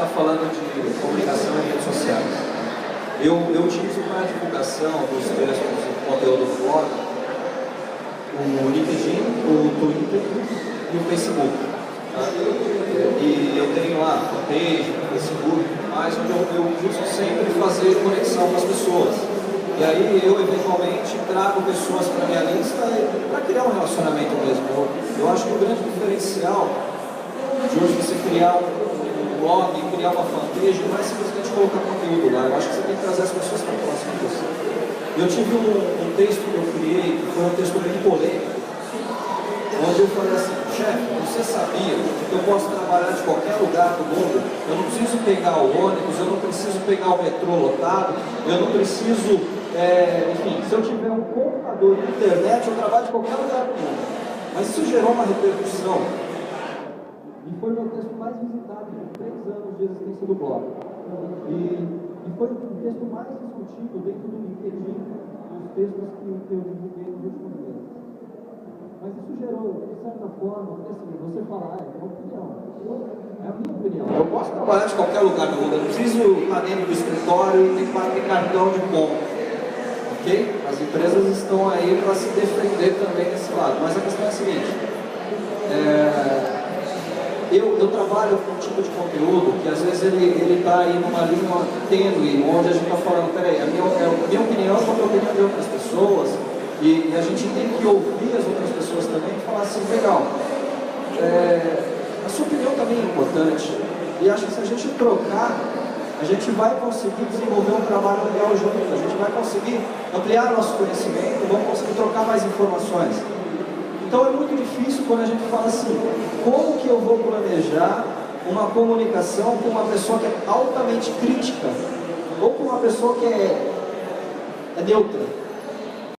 está falando de comunicação em redes sociais. Eu utilizo para a divulgação dos textos e conteúdo do blog o LinkedIn, o Twitter e o Facebook. Tá? E eu tenho lá fanpage, Facebook, mas onde eu uso sempre fazer conexão com as pessoas. E aí eu eventualmente trago pessoas para a minha lista para criar um relacionamento mesmo. Eu acho que o grande diferencial de hoje você criar um blog, criar uma fanpage, não é simplesmente colocar conteúdo lá. Eu acho que você tem que trazer as pessoas para próximo de você. Eu tive um texto que eu criei, que foi um texto bem polêmico, onde eu falei assim: chefe, você sabia que eu posso trabalhar de qualquer lugar do mundo? Eu não preciso pegar o ônibus, eu não preciso pegar o metrô lotado, eu não preciso, enfim, se eu tiver um computador e internet, eu trabalho de qualquer lugar do mundo. Mas isso gerou uma repercussão. E foi o meu texto mais visitado em 3 anos de existência do blog. E foi o texto mais discutido dentro do LinkedIn, dos textos que eu divulguei nos últimos meses. Mas isso gerou, de certa forma, assim, você falar, é uma opinião. É a minha opinião. Eu posso trabalhar de qualquer lugar do mundo, eu não preciso estar dentro do escritório e ter que bater cartão de ponto. Ok? As empresas estão aí para se defender também desse lado. Mas a questão é a seguinte: eu trabalho com um tipo de conteúdo que às vezes ele está aí numa linha tênue, onde a gente está falando, peraí, a minha opinião é a opinião de outras pessoas, e a gente tem que ouvir as outras pessoas também e falar assim, legal, a sua opinião também é importante, e acho que se a gente trocar, a gente vai conseguir desenvolver um trabalho legal junto, a gente vai conseguir ampliar nosso conhecimento, vamos conseguir trocar mais informações. Então é muito difícil quando a gente fala assim, como que eu vou planejar uma comunicação com uma pessoa que é altamente crítica, ou com uma pessoa que é neutra.